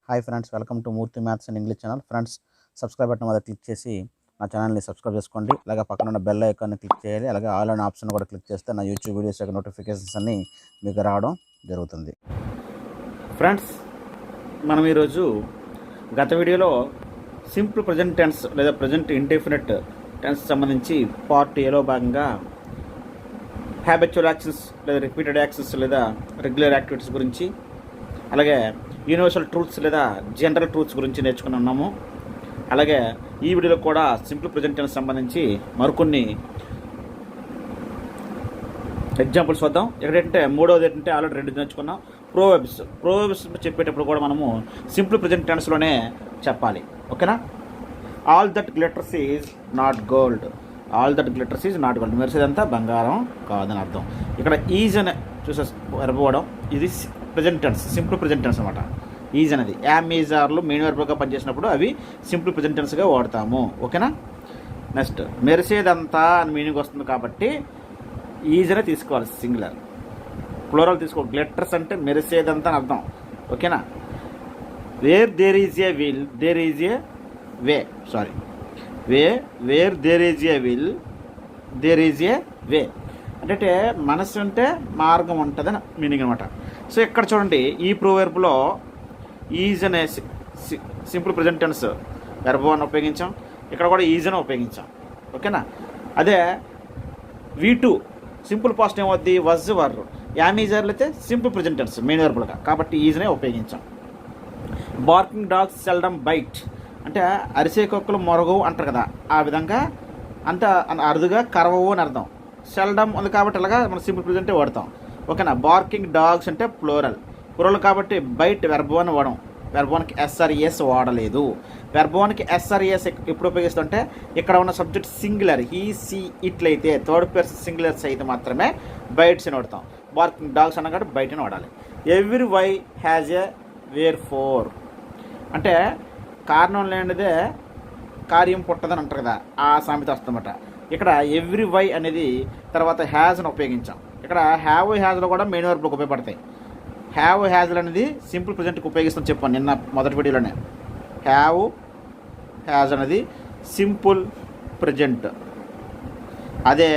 Hi friends, welcome to Murthy maths and English channel. Friends, subscribe button మీద click చేసి నా ఛానల్ని subscribe చేసుకోండి. అలాగే పక్కన ఉన్న బెల్ ఐకాన్ని క్లిక్ చేయాలి. అలాగే ఆల్ అనే ఆప్షన్ కూడా క్లిక్ చేస్తే నా యూట్యూబ్ వీడియోస్ యొక్క నోటిఫికేషన్స్ అన్నీ మీకు రావడం జరుగుతుంది. ఫ్రెండ్స్, మనం ఈరోజు గత వీడియోలో సింపుల్ ప్రజెంట్ టెన్స్ లేదా ప్రజెంట్ ఇండెఫినిట్ టెన్స్ సంబంధించి పార్ట్ ఏలో భాగంగా హ్యాబిచువల్ యాక్షన్స్ లేదా రిపీటెడ్ యాక్షన్స్ లేదా రెగ్యులర్ యాక్టివిటీస్ గురించి, అలాగే యూనివర్సల్ ట్రూత్స్ లేదా జనరల్ ట్రూత్స్ గురించి నేర్చుకుని ఉన్నాము. అలాగే ఈ వీడియోలో కూడా సింపుల్ ప్రెజెంట్ టెన్స్ సంబంధించి మరికొన్ని ఎగ్జాంపుల్స్ వద్దాం. ఎక్కడంటే మూడవది ఏంటంటే ఆల్రెడీ 2 నేర్చుకున్నాం. ప్రోవర్బ్స్ చెప్పేటప్పుడు కూడా మనము సింపుల్ ప్రెజెంట్ టెన్స్లోనే చెప్పాలి. ఓకేనా? All that glitters is not gold. All that glitters is not gold. మెరిసేదంతా బంగారం కాదని అర్థం. ఇక్కడ ఈజ్ అని చూసేపోవడం, ఇది present tense, simple present tense అనమాట. ఈజ్ అనేది యామ్ ఈజ్ ఆర్లు మెయిన్ వర్బ్గా పనిచేసినప్పుడు అవి సింపుల్ ప్రెజెంట్ టెన్స్గా వాడతాము. ఓకేనా? నెక్స్ట్, మెరిసేదంతా అని మీనింగ్ వస్తుంది కాబట్టి ఈజ్ అనే తీసుకోవాలి. సింగులర్, ప్లూరల్ తీసుకోవాలి. గ్లిటర్స్ అంటే మెరిసేదంతా అని అర్థం. ఓకేనా? Where there is a will there is a way. Sorry, where there is a will there is a way అంటే మనసు అంటే మార్గం ఉంటుందని మీనింగ్ అనమాట. సో ఇక్కడ చూడండి, ఈ ప్రోవర్బ్లో ఈజ్ అనే సింపుల్ ప్రెజెంట్ టెన్స్ వెర్బ్ అని ఉపయోగించాం. ఇక్కడ కూడా ఈజ్ అని ఉపయోగించాం. ఓకేనా? అదే V2 సింపుల్ పాస్ట్ ఏమవుద్ది? Was were. యామీజర్లు అయితే సింపుల్ ప్రెజెంట్ టెన్స్ మెయిన్ వెర్బ్లుగా, కాబట్టి ఈజ్నే ఉపయోగించాం. బార్కింగ్ డాగ్స్ సెల్డమ్ బైట్ అంటే అరిసే కుక్కలు మొరగవు అంటారు కదా, ఆ విధంగా అంత అరుదుగా కరవవు అని అర్థం. సెల్డమ్ ఉంది కాబట్టి అలాగా మనం సింపుల్ ప్రెజెంటే వాడతాం. ఓకేనా? బార్కింగ్ డాగ్స్ అంటే ప్లూరల్ కాబట్టి బైట్ వెర్బోన్ వాడడం. వెర్బోన్కి SRES వాడలేదు. వెర్బోన్కి SRES ఎప్పుడు ఉపయోగిస్తుంటే ఇక్కడ ఉన్న సబ్జెక్ట్ సింగులర్, హీ సీ ఇట్లయితే థర్డ్ పర్సన్ సింగులర్స్ అయితే మాత్రమే బైట్స్ అని వాడతాం. బార్కింగ్ డాగ్స్ అన్న కాబట్టి బైట్ అని వాడాలి. Every why has a wherefore అంటే కారణం లేనిదే కార్యం పుట్టదని అంటారు కదా, ఆ సామెత వస్తుందన్నమాట. ఇక్కడ ఎవ్రీ వై అనేది తర్వాత హ్యాజ్ను ఉపయోగించాం. ఇక్కడ హ్యావ్ హ్యాజ్లో కూడా మెయిన్ వర్బ్లకు ఉపయోగపడతాయి. హ్యావ్ హ్యాజ్లు అనేది సింపుల్ ప్రెజెంట్కి ఉపయోగిస్తాం చెప్పాను నిన్న మొదటి వీడియోలోనే. హ్యావ్ హ్యాజ్ అనేది సింపుల్ ప్రెజెంట్, అదే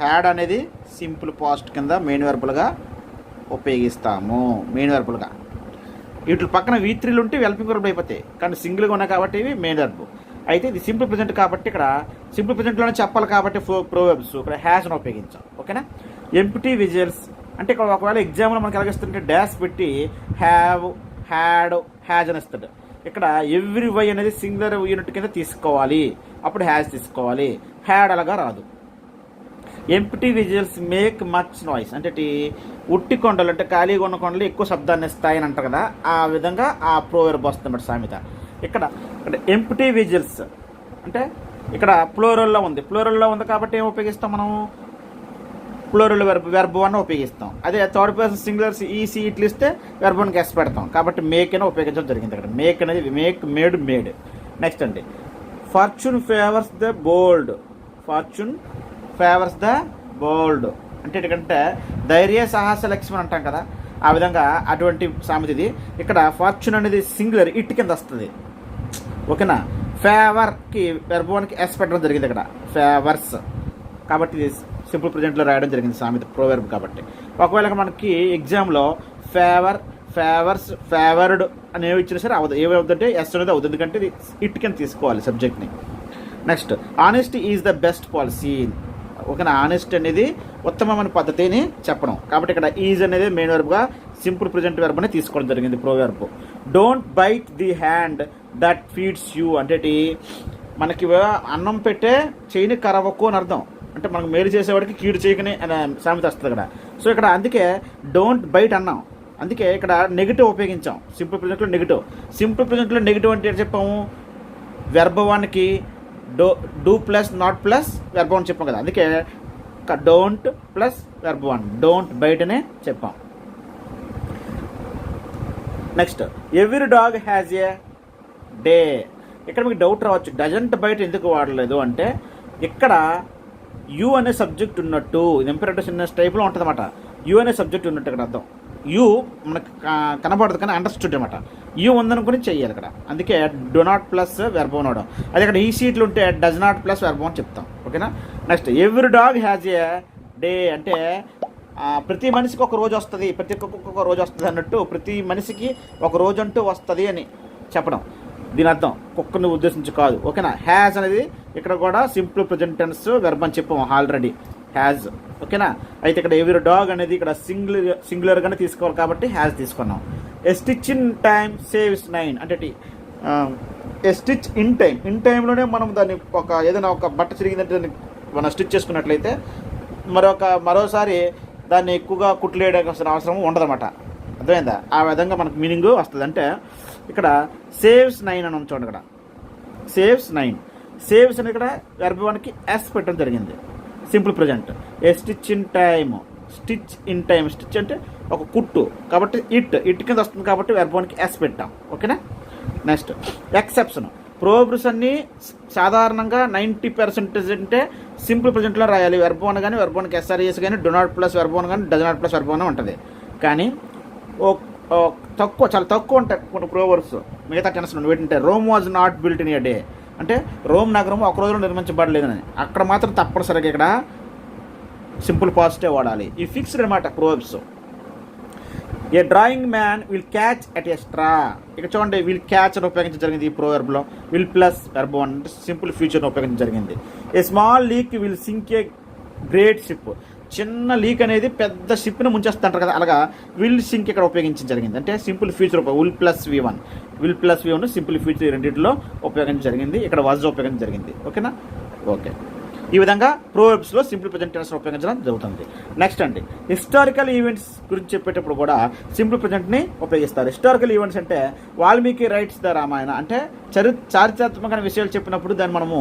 హ్యాడ్ అనేది సింపుల్ పాస్ట్ కింద మెయిన్ వర్బులుగా ఉపయోగిస్తాము. మెయిన్ వర్బులుగా వీటి పక్కన V3లు ఉంటే హెల్పింగ్ వర్బ్ అయిపోతాయి, కానీ సింగిల్గా ఉన్నాయి కాబట్టి ఇవి మెయిన్ వర్బ్. అయితే ఇది సింపుల్ ప్రెజెంట్ కాబట్టి ఇక్కడ సింపుల్ ప్రెజెంట్లోనే చెప్పాలి కాబట్టి ప్రోవర్బ్స్ ఇక్కడ హ్యాజ్ను ఉపయోగించాం. ఓకేనా? ఎంప్టీ విజువల్స్ అంటే ఇక్కడ ఒకవేళ ఎగ్జామ్లో మనకి ఎలాగిస్తుంటే డాష్ పెట్టి హ్యావ్ హ్యాడ్ హ్యాజ్ అని ఇస్తాడు. ఇక్కడ ఎవ్రీ వై అనేది సింగులర్ యూనిట్ కింద తీసుకోవాలి, అప్పుడు హ్యాజ్ తీసుకోవాలి. హ్యాడ్ అలాగా రాదు. Empty visuals make much noise అంటే ఉట్టి కొండలు అంటే ఖాళీగా ఉన్న కొండలు ఎక్కువ శబ్దాన్ని ఇస్తాయని అంటారు కదా, ఆ విధంగా ఆ ప్రోవర్బ్ వస్తుంది సామెత. ఇక్కడ ఎంప్టీ విజువల్స్ అంటే ఇక్కడ ప్లూరల్లో ఉంది కాబట్టి ఏం ఉపయోగిస్తాం మనం? ప్లూరల్ వెర్బ్ వన్ ఉపయోగిస్తాం. అదే థర్డ్ పర్సన్ సింగులర్స్ ఈసీ ఇట్లు ఇస్తే వెర్బ్ వన్కి ఎస్ పెడతాం, కాబట్టి మేక్ అని ఉపయోగించడం జరిగింది. ఇక్కడ మేక్ అనేది మేడ్. నెక్స్ట్ అండి, fortune favours the bold. Fortune favours the bold అంటే ఎందుకంటే ధైర్య సాహస లక్ష్మణ్ అంటాం కదా, ఆ విధంగా అటువంటి సామెత ఇది. ఇక్కడ ఫార్చ్యూన్ అనేది సింగులర్ ఇట్ కింద వస్తుంది. ఓకేనా? ఫేవర్కి వెర్బ్ వన్కి ఎస్ పెట్టడం జరిగింది ఇక్కడ, ఫేవర్స్. కాబట్టి ఇది సింపుల్ ప్రెజెంట్లో రాయడం జరిగింది సామెత ప్రోవర్బ్ కాబట్టి. ఒకవేళ మనకి ఎగ్జామ్లో ఫేవర్స్ ఫేవర్డ్ అనేవి ఇచ్చినా సరే అవ్వదు. ఏమవుతుందంటే ఎస్ అనేది అవుతుంది, ఎందుకంటే ఇది ఇట్ కింద తీసుకోవాలి సబ్జెక్ట్ని. Next, honesty is the best policy. ఓకేనా? ఆనెస్ట్ అనేది ఉత్తమమైన పద్ధతిని చెప్పడం, కాబట్టి ఇక్కడ ఈజ్ అనేది మెయిన్ వర్బ్గా సింపుల్ ప్రెజెంట్ వెర్బ్ అని తీసుకోవడం జరిగింది proverb. Don't bite the hand that feeds you అంటే మనకి అన్నం పెట్టే చేయిని కరవకు అని అర్థం. అంటే మనకు మేలు చేసేవాడికి కీడు చేయకని అనే సామెత వస్తుంది ఇక్కడ. సో ఇక్కడ అందుకే డోంట్ బైట్ అన్నాం, అందుకే ఇక్కడ నెగిటివ్ ఉపయోగించాం సింపుల్ ప్రెజెంట్లో. సింపుల్ ప్రెజెంట్లో నెగిటివ్ అంటే చెప్పాము, వెర్బ్ వన్కి do plus not plus verb one చెప్పాం కదా, అందుకే don't plus verb one, don't byte అనే చెప్పాం. Next, every dog has a day. ఇక్కడ మీకు డౌట్ రావచ్చు, డజంట్ బైట్ ఎందుకు వాడలేదు అంటే ఇక్కడ యూ అనే సబ్జెక్ట్ ఉన్నట్టు ఇంపెరేటివ్ సెంటెన్స్ టైప్లో ఉంటుంది అన్నమాట. యూ అనే సబ్జెక్ట్ ఉన్నట్టు ఇక్కడ అర్థం. యూ మనకు కనబడదు కానీ అండర్స్టూడ్ అనమాట. యూ ఉందనుకుని చెయ్యాలి ఇక్కడ. అందుకే డో నాట్ ప్లస్ వెర్బోన్ అవడం. అది ఇక్కడ ఈ సీట్లు ఉంటే డజ్ నాట్ ప్లస్ వెర్బోన్ చెప్తాం. ఓకేనా. Next every dog has a day అంటే ప్రతి మనిషికి ఒక రోజు వస్తుంది, ప్రతి కుక్కకు ఒక రోజు వస్తుంది అన్నట్టు ప్రతి మనిషికి ఒక రోజు అంటూ వస్తుంది అని చెప్పడం. దీని అర్థం కుక్కను ఉద్దేశించి కాదు. ఓకేనా. హ్యాజ్ అనేది ఇక్కడ కూడా సింపుల్ ప్రెజెంట్ టెన్స్ వెర్బ్ అని చెప్పాము ఆల్రెడీ, హ్యాజ్. ఓకేనా. అయితే ఇక్కడ ఎవ్రీ డాగ్ అనేది ఇక్కడ సింగులర్గానే తీసుకోవాలి కాబట్టి హ్యాజ్ తీసుకున్నాం. ఏ స్టిచ్ ఇన్ టైమ్ సేవ్స్ 9 అంటే ఏ స్టిచ్ ఇన్ టైం, ఇన్ టైంలోనే మనం దాన్ని ఏదైనా ఒక బట్ట చిరిగిందంటే దాన్ని మనం స్టిచ్ చేసుకున్నట్లయితే మరోసారి దాన్ని ఎక్కువగా కుట్లేయడానికి అవసరం ఉండదన్నమాట. అర్థమైందా? ఆ విధంగా మనకు మీనింగ్ వస్తుంది. అంటే ఇక్కడ సేవ్స్ 9 అని చూడండి. ఇక్కడ సేవ్స్ 9, సేవ్స్ అని ఇక్కడ వెర్బ్ 1కి ఎస్ పెట్టడం జరిగింది. Simple present. A stitch in time, stitch in time, stitch అంటే ఒక కుట్టు కాబట్టి ఇట్ కింద వస్తుంది కాబట్టి వెర్బ్ 1కి ఎస్ పెట్టాం. ఓకేనా. Next exception. ప్రోవర్బ్స్ అన్నీ సాధారణంగా 90% అంటే సింపుల్ ప్రజెంట్లో రాయాలి. వెర్బ్ 1 కానీ వెర్బ్ 1కి ఎస్ఆర్ఈఎస్ కానీ డో నాట్ ప్లస్ వెర్బ్ 1 కానీ డజ్ నాట్ ప్లస్ వెర్బ్ 1 ఉంటుంది. కానీ చాలా తక్కువ ఉంటాయి కొన్ని ప్రోవర్బ్స్ మిగతా టెన్స్ ఏంటంటే Rome was not built in a day అంటే రోమ్ నగరం ఒక రోజులో నిర్మించబడలేదని. అక్కడ మాత్రం తప్పనిసరిగా ఇక్కడ సింపుల్ పాజిటివ్ వాడాలి. ఈ ఫిక్స్డ్ అనమాట Proverbs. A drawing man will catch at a straw. ఇక్కడ చూడండి విల్ క్యాచ్ అని ఉపయోగించడం జరిగింది ఈ ప్రోవర్బ్లో. విల్ ప్లస్ వెర్బ్ 1 అంటే సింపుల్ ఫ్యూచర్ని ఉపయోగించడం జరిగింది. A small leak will sink a great ship. చిన్న లీక్ అనేది పెద్ద షిప్ని ముంచేస్తుంటారు కదా, అలాగా విల్ సింక్ ఇక్కడ ఉపయోగించడం జరిగింది. అంటే simple future will plus V1 simple future రెండింటిలో ఉపయోగించడం జరిగింది. ఇక్కడ వాజ్ ఉపయోగించడం జరిగింది. ఓకేనా. ఓకే. ఈ విధంగా ప్రోవర్బ్స్లో సింపుల్ ప్రెజెంట్ టెన్స్ ఉపయోగించడం జరుగుతుంది. నెక్స్ట్ అండి హిస్టారికల్ ఈవెంట్స్ గురించి చెప్పేటప్పుడు కూడా సింపుల్ ప్రెజెంట్ని ఉపయోగిస్తారు. హిస్టారికల్ ఈవెంట్స్ అంటే వాల్మీకి రైట్స్ ద రామాయణ అంటే చారిత్రాత్మకమైన విషయాలు చెప్పినప్పుడు దాన్ని మనము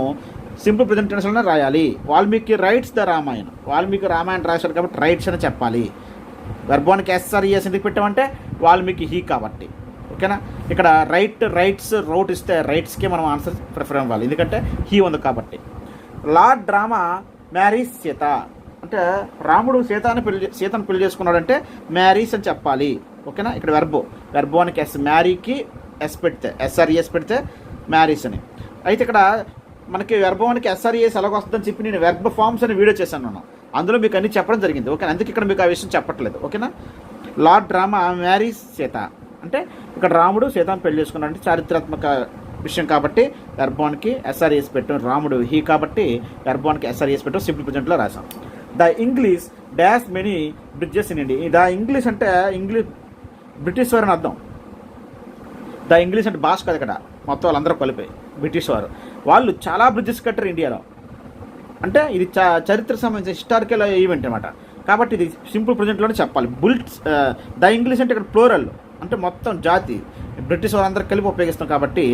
సింపుల్ ప్రెజెంట్ టెన్స్లోనే రాయాలి. వాల్మీకి రైట్స్ ద రామాయణ, వాల్మీకి రామాయణ రాశాడు కాబట్టి రైట్స్ అని చెప్పాలి. వెర్బ్ 1కి ఎస్ఆర్ఈఎస్ ఎందుకు పెట్టామంటే వాల్మీకి హీ కాబట్టి. ఓకేనా. ఇక్కడ రైట్స్ రౌట్ ఇస్తే రైట్స్కి మనం ఆన్సర్ ప్రిఫర్ ఇవ్వాలి ఎందుకంటే హీ ఉంది కాబట్టి. లార్డ్ రామ మ్యారీస్ సీత అంటే రాముడు సీతను పెళ్లి చేసుకున్నాడంటే మ్యారీస్ అని చెప్పాలి. ఓకేనా. ఇక్కడ వెర్బ్ 1కి ఎస్, మ్యారీకి ఎస్ పెడితే ఎస్ఆర్ఈఎస్ పెడితే మ్యారీస్ అని. అయితే ఇక్కడ మనకి వెర్బ్ 1కి ఎస్ఆర్ఈఎస్ ఎలాగ వస్తుందని చెప్పి నేను వెర్బ్ ఫార్మ్స్ అని వీడియో చేశాను నేను, అందులో మీకు అన్ని చెప్పడం జరిగింది. ఓకే. అందుకే ఇక్కడ మీకు ఆ విషయం చెప్పట్లేదు. ఓకేనా. లార్డ్ రామ మ్యారీస్ సీత అంటే ఇక్కడ రాముడు సీతను పెళ్లి చేసుకున్నాడు అంటే చారిత్రాత్మక విషయం కాబట్టి వెర్బ్ 1కి ఎస్ఆర్ఈఎస్ పెట్టాం. రాముడు హీ కాబట్టి వెర్బ్ 1కి ఎస్ఆర్ఈఎస్ పెట్టాం. సింపుల్ ప్రెజెంట్లో రాసాం. The English dash many bridges in India. The English అంటే బ్రిటిష్ వారు అని అర్థం. ద ఇంగ్లీష్ అంటే భాష కాదు, ఇక్కడ మొత్తం వాళ్ళందరూ కలిపి బ్రిటిష్ వారు. వాళ్ళు చాలా బ్రిడ్జెస్ కట్టారు ఇండియాలో. అంటే ఇది చరిత్ర సంబంధించిన హిస్టారికల్ ఈవెంట్ అనమాట. కాబట్టి ఇది సింపుల్ ప్రెజెంట్లోనే చెప్పాలి. ద ఇంగ్లీష్ అంటే ఇక్కడ ప్లోరల్ అంటే మొత్తం జాతి బ్రిటిష్ వాళ్ళందరూ కలిపి ఉపయోగిస్తాం కాబట్టి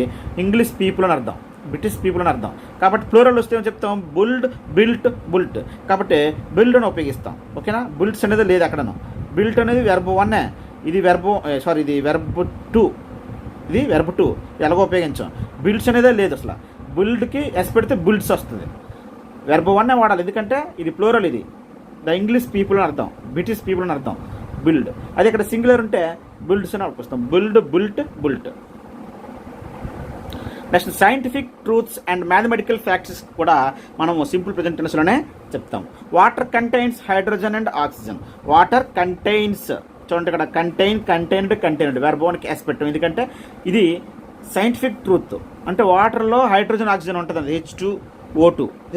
ఇంగ్లీష్ పీపుల్ అని అర్థం, బ్రిటిష్ పీపుల్ అని అర్థం. కాబట్టి ప్లూరల్ వస్తే ఏమని చెప్తాం బుల్ట్ కాబట్టి బిల్డ్ అని ఉపయోగిస్తాం. ఓకేనా. బుల్ట్స్ అనేది లేదు అక్కడను. బిల్ట్ అనేది వెర్బ్ 1, ఇది వెర్బ్ 2, ఇది వెర్బ్ 2 ఎలాగో ఉపయోగించాం. బిల్డ్స్ అనేదే లేదు అసలు. బిల్డ్కి ఎస్ పెడితే బుల్ట్స్ వస్తుంది. వెర్బ్ 1 వాడాలి ఎందుకంటే ఇది ప్లూరల్. ఇది ద ఇంగ్లీష్ పీపుల్ అని అర్థం, బ్రిటిష్ పీపుల్ అని అర్థం బిల్డ్. అది ఇక్కడ సింగులర్ ఉంటే బిల్డ్స్ అని ఉపయోగిస్తాం. బుల్ట్. Next scientific truths and mathematical facts కూడా మనము సింపుల్ ప్రెజెంట్ టెన్స్లోనే చెప్తాం. Water contains hydrogen and oxygen. Water contains చూడండి ఇక్కడ కంటైన్డ్ వెర్బ్ 1కి ఎస్ పెట్టాం ఎందుకంటే ఇది సైంటిఫిక్ ట్రూత్. అంటే వాటర్లో హైడ్రోజన్ ఆక్సిజన్ ఉంటుంది,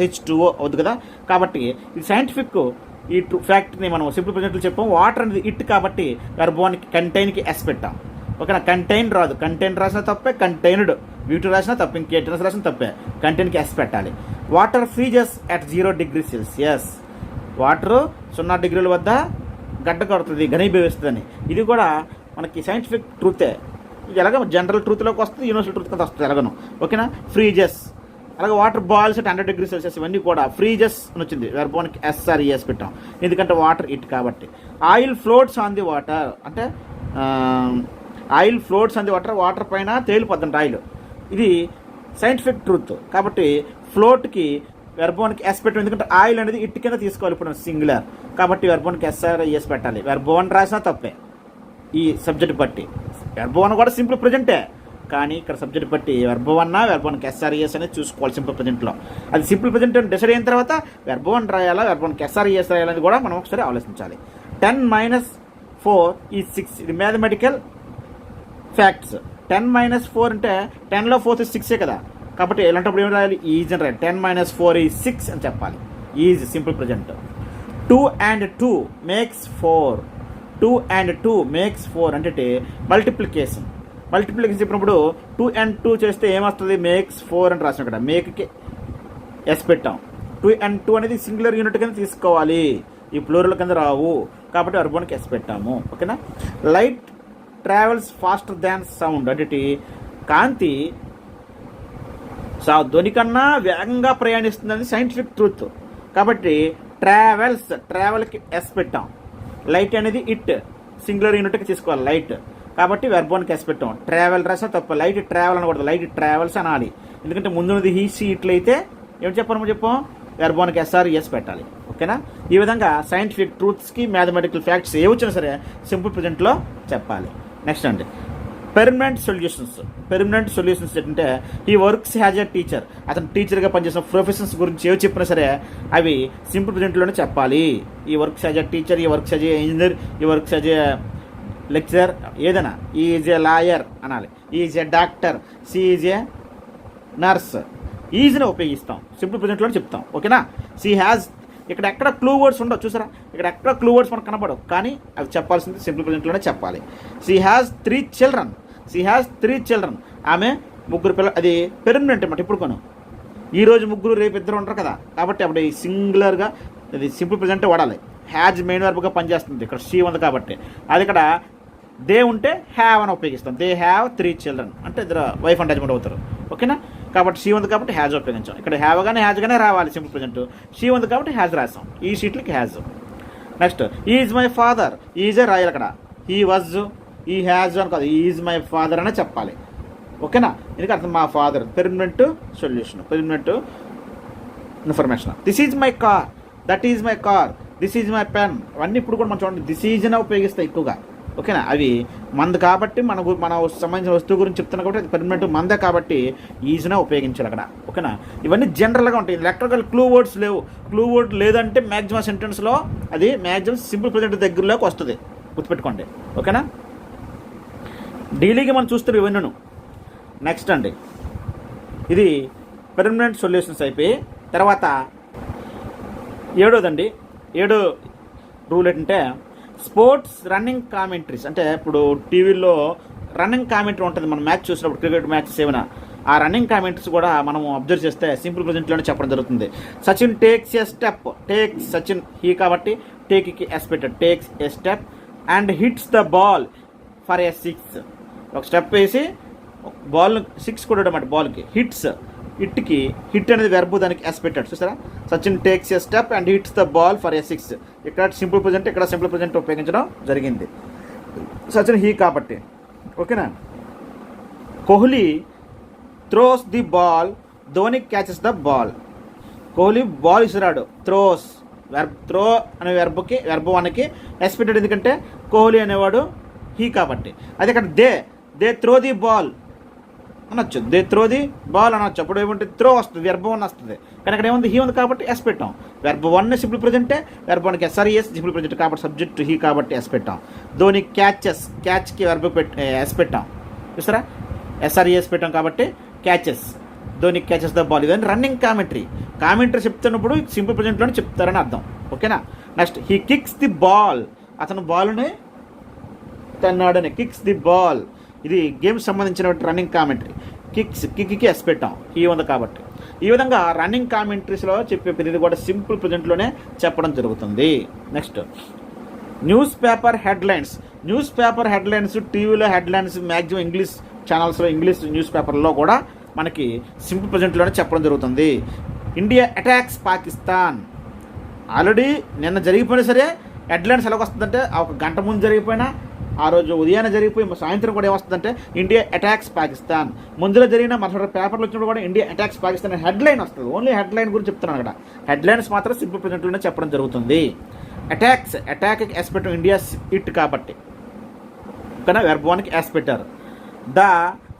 H2O అవుతుంది కదా. కాబట్టి ఇది సైంటిఫిక్ ఈ ఫ్యాక్ట్ని మనం సింపుల్ ప్రెజెంట్లో చెప్పాం. వాటర్ అనేది ఇట్ కాబట్టి వెర్బ్ 1కి కంటైన్కి ఎస్ పెట్టాం. ఓకేనా. కంటైన్ రాదు, కంటైన్ రాసిన తప్పే, కంటైన్డ్ వీటి రాసినా తప్ప, ఇంకేటెన్స్ రాసిన తప్పే. కంటైన్కి ఎస్ పెట్టాలి. Water freezes at 0 degrees Celsius. Water 0 డిగ్రీల వద్ద గడ్డ కడుతుంది, ఘనీభవిస్తుందని. ఇది కూడా మనకి సైంటిఫిక్ ట్రూతే. ఇది ఎలాగ జనరల్ ట్రూత్లోకి వస్తుంది, యూనివర్సల్ ట్రూత్ కింద వస్తుంది ఎలాగను. ఓకేనా. ఫ్రీజెస్ అలాగే water boils at 100 degrees Celsius ఇవన్నీ కూడా ఫ్రీజెస్ అని వచ్చింది. వెర్బ్ 1కి ఎస్ఆర్ఈఎస్ పెట్టాం ఎందుకంటే వాటర్ ఇట్ కాబట్టి. Oil floats on the water అంటే oil floats on the water పైన తేలిపోద్దండి ఆయిల్. ఇది సైంటిఫిక్ ట్రూత్ కాబట్టి ఫ్లోట్కి వెర్బ్ 1కి ఎస్ పెట్టాం ఎందుకంటే ఆయిల్ అనేది ఇట్ కింద తీసుకోవాలి ఇప్పుడు సింగులర్ కాబట్టి వెర్బ్ 1కి ఎస్ఆర్ఈఎస్ పెట్టాలి. వెర్బ్ 1 రాసినా తప్పే. ఈ సబ్జెక్ట్ బట్టి. వెర్బ్ వన్ కూడా సింపుల్ ప్రజెంటే, కానీ ఇక్కడ సబ్జెక్ట్ బట్టి వెర్బ్ వన్ వెర్బ్ వన్కి ఎస్ఆర్ఈఎస్ అనేది చూసుకోవాలి సింపుల్ ప్రజెంట్లో. అది సింపుల్ ప్రజెంట్ అని డిసైడ్ అయిన తర్వాత వెర్బ్ వన్ రాయాలా వెర్బ్ వన్కి ఎస్ఆర్ఈఎస్ రాయాలని కూడా మనం ఒకసారి ఆలోచించాలి. 10 - 4 is 6. ఇది మ్యాథమెటికల్ ఫ్యాక్ట్స్. 10 - 4 అంటే 10లో 4 6 కదా, కాబట్టి ఇలాంటప్పుడు ఏం రాయాలి? ఈజ్ అని రాయాలి. 10 - 4 is 6 అని చెప్పాలి. Is simple present. 2 and 2 makes 4. 2 and 2 makes 4 అంటే మల్టిప్లికేషన్ చెప్పినప్పుడు 2 and 2 చేస్తే ఏమొస్తుంది? మేక్స్ 4 అని రాసిన ఇక్కడ మేక్కి ఎస్ పెట్టాం. 2 and 2 అనేది సింగులర్ యూనిట్ కింద తీసుకోవాలి, ఈ ప్లూరల్ కింద రావు, కాబట్టి వెర్బ్ వన్కి ఎస్ పెట్టాము. ఓకేనా. Light travels faster than sound అంటే కాంతి ధ్వని కన్నా వేగంగా ప్రయాణిస్తుందని సైంటిఫిక్ ట్రూత్, కాబట్టి ట్రావెల్కి ఎస్ పెట్టాం. లైట్ అనేది ఇట్ సింగులర్ యూనిట్కి తీసుకోవాలి లైట్, కాబట్టి వెర్బ్ వన్కి ఎస్ పెట్టాం. ట్రావెల్ రాసా తప్ప, లైట్ ట్రావెల్ అనకూడదు, లైట్ ట్రావెల్స్ అనాలి. ఎందుకంటే ముందున్నది హీ సీ ఇట్లయితే ఏం చెప్పాం వెర్బ్ వన్కి ఎస్ఆర్ఈఎస్ పెట్టాలి. ఓకేనా. ఈ విధంగా సైంటిఫిక్ ట్రూత్స్కి మ్యాథమెటికల్ ఫ్యాక్ట్స్ ఏ వచ్చినా సరే సింపుల్ ప్రజెంట్లో చెప్పాలి. నెక్స్ట్ అండి పెర్మనెంట్ సొల్యూషన్స్ ఏంటంటే ఈ వర్క్స్ హ్యాజ్ ఎ టీచర్. అతను టీచర్గా పనిచేసిన ప్రొఫెషన్స్ గురించి ఏవి చెప్పినా సరే అవి సింపుల్ ప్రజెంట్లోనే చెప్పాలి. He works as a teacher, he works as a engineer, he works as a lecturer, ఏదైనా. ఈజ్ ఏ లాయర్ అనాలి, is a doctor, she is a nurse. ఈజ్ని ఉపయోగిస్తాం, సింపుల్ ప్రజెంట్లోనే చెప్తాం. ఓకేనా. సి హ్యాజ్ ఇక్కడ ఎక్కడ క్లూ వర్డ్స్ ఉండవు చూసారా, ఇక్కడ ఎక్కడ క్లూ వర్డ్స్ మనకు కనపడవు, కానీ అవి చెప్పాల్సింది సింపుల్ ప్రజెంట్లోనే చెప్పాలి. She has 3 children. ఆమె 3 పిల్లలు. అది పెర్మనెంట్ అన్నమాట. ఇప్పుడు ఈరోజు 3 రేపు 2 ఉంటారు కదా, కాబట్టి అప్పుడు సింగులర్గా అది సింపుల్ ప్రజెంటే వాడాలి. హ్యాజ్ మెయిన్ వర్బ్గా పనిచేస్తుంది, ఇక్కడ షీ ఉంది కాబట్టి. అది ఇక్కడ దే ఉంటే హ్యావ్ అని ఉపయోగిస్తాం. దే హ్యావ్ 3 children అంటే ఇద్దరు వైఫ్ అండ్ హస్బెండ్ అవుతారు. ఓకేనా. కాబట్టి షీ ఉంది కాబట్టి హ్యాజ్ ఉపయోగించాం. ఇక్కడ హ్యావ్ కానీ హ్యాజ్ కానీ రావాలి సింపుల్ ప్రజెంట్. షీ ఉంది కాబట్టి హ్యాజ్ రాసాం, ఈ షీట్లకి has. Next is my father, ఈజే రాయాలి అక్కడ. హీ వాజ్, ఈ హ్యాజ్ అని కాదు, ఈజ్ మై ఫాదర్ అనే చెప్పాలి. ఓకేనా. ఎందుకంటే అర్థం మా father. Permanent solution, permanent information. This is my car, that is my car, this is my pen. అవన్నీ ఇప్పుడు కూడా మనం చూడండి దిస్ ఈజ్ అనే ఉపయోగిస్తాయి ఎక్కువగా. ఓకేనా. అవి మంది కాబట్టి మన సంబంధించిన వస్తువు గురించి చెప్తున్నా కాబట్టి అది పెర్మనెంట్ మందే కాబట్టి ఈజ్నే ఉపయోగించాలి అక్కడ. ఓకేనా. ఇవన్నీ జనరల్గా ఉంటాయి, ఎలక్ట్రికల్ క్లూ వర్డ్స్ లేవు. క్లూ వర్డ్ లేదంటే మ్యాక్సిమం సెంటెన్స్లో అది మ్యాక్సిమం సింపుల్ ప్రజెంట్ దగ్గరలోకి వస్తుంది, గుర్తుపెట్టుకోండి. ఓకేనా. డైలీగా మనం చూస్తారు ఇవన్నీ. నెక్స్ట్ అండి ఇది పెర్మనెంట్ సొల్యూషన్స్ అయిపోయి తర్వాత 7వ రూల్ ఏంటంటే స్పోర్ట్స్ రన్నింగ్ కామెంటరీస్. అంటే ఇప్పుడు టీవీలో రన్నింగ్ కామెంటరీ ఉంటుంది, మనం మ్యాచ్ చూసినప్పుడు క్రికెట్ మ్యాచెస్ ఏమైనా ఆ రన్నింగ్ కామెంటరీస్ కూడా మనం అబ్జర్వ్ చేస్తే సింపుల్ ప్రజెంట్లోనే చెప్పడం జరుగుతుంది. Sachin takes A step, takes Sachin he కాబట్టి టేక్కి ఎస్ పెట్టాడు, takes A step and hits the ball for a 6. ఒక స్టెప్ వేసి బాల్ 6 కొట్టడం అన్నమాట. బాల్కి హిట్స్, హిట్కి హిట్ అనేది వెర్బ్, దానికి ఎస్ పెట్టాడు చూసారా. Sachin takes A step and hits the ball for a 6. ఇక్కడ సింపుల్ ప్రజెంట్, ఇక్కడ సింపుల్ ప్రజెంట్ ఉపయోగించడం జరిగింది. సచిన్ హీ కాబట్టి. ఓకేనా. Kohli throws the ball, Dhoni catches the ball. Kohli ball ఇసిరాడు, థ్రోస్ వెర్బ్, త్రో అనే వెర్బ్కి వెర్బ్ 1కి ఎస్ పెట్టాడు, ఎందుకంటే కోహ్లీ అనేవాడు హీ కాబట్టి. అది ఇక్కడ దే త్రో ది బాల్ అనొచ్చు, దే త్రో ది బాల్ అనొచ్చు. అప్పుడు ఏమంటే త్రో వస్తుంది, వెర్బ్ 1 వస్తుంది, కానీ అక్కడ ఏముంది హీ ఉంది కాబట్టి ఎస్ పెట్టాం. వెర్బ్ 1 సింపుల్ ప్రజెంటే, వెర్బ్ 1కి ఎస్ఆర్ఈఎస్ సింపుల్ ప్రజెంట్ కాబట్టి సబ్జెక్ట్ హీ కాబట్టి ఎస్ పెట్టాం. ధోని క్యాచ్కి వెర్బ్ ఎస్ పెట్టాం చూసారా, ఎస్ఆర్ఈఎస్ పెట్టాం కాబట్టి catches, Dhoni catches the ball. ఇవన్నీ రన్నింగ్ కామెంటరీ చెప్తున్నప్పుడు సింపుల్ ప్రజెంట్లోనే చెప్తారని అర్థం. ఓకేనా. Next he kicks the ball, అతను బాల్ని తన్నాడని, కిక్స్ ది బాల్. ఇది గేమ్స్ సంబంధించిన రన్నింగ్ కామెంటరీ. కిక్కి ఎస్ పెట్టాం, ఈ ఉంది కాబట్టి. ఈ విధంగా రన్నింగ్ కామెంటరీస్లో చెప్పే ప్రతిదీ కూడా సింపుల్ ప్రజెంట్లోనే చెప్పడం జరుగుతుంది. నెక్స్ట్ న్యూస్ పేపర్ హెడ్లైన్స్ టీవీలో హెడ్లైన్స్ మ్యాక్సిమం ఇంగ్లీష్ ఛానల్స్లో ఇంగ్లీష్ న్యూస్ పేపర్లో కూడా మనకి సింపుల్ ప్రజెంట్లోనే చెప్పడం జరుగుతుంది. India attacks Pakistan. ఆల్రెడీ నిన్న జరిగిపోయినా సరే హెడ్లైన్స్ ఎలాగ వస్తుందంటే ఒక గంట ముందు జరిగిపోయినా, ఆ రోజు ఉదయాన్నే జరిగిపోయి సాయంత్రం కూడా ఏమొస్తుందంటే ఇండియా అటాక్స్ పాకిస్తాన్. ముందులో జరిగిన మరొక పేపర్లు వచ్చినప్పుడు కూడా ఇండియా అటాక్స్ పాకిస్తాన్ హెడ్లైన్ వస్తుంది. ఓన్లీ హెడ్లైన్ గురించి చెప్తున్నాను అక్కడ. హెడ్లైన్స్ మాత్రం సింపుల్ ప్రజెంట్లోనే చెప్పడం జరుగుతుంది. అటాక్కి ఎస్ పెట్టడం ఇండియా ఇట్ కాబట్టి. ఓకేనా. వెర్బ్ 1కి ఎస్ పెట్టారు. ద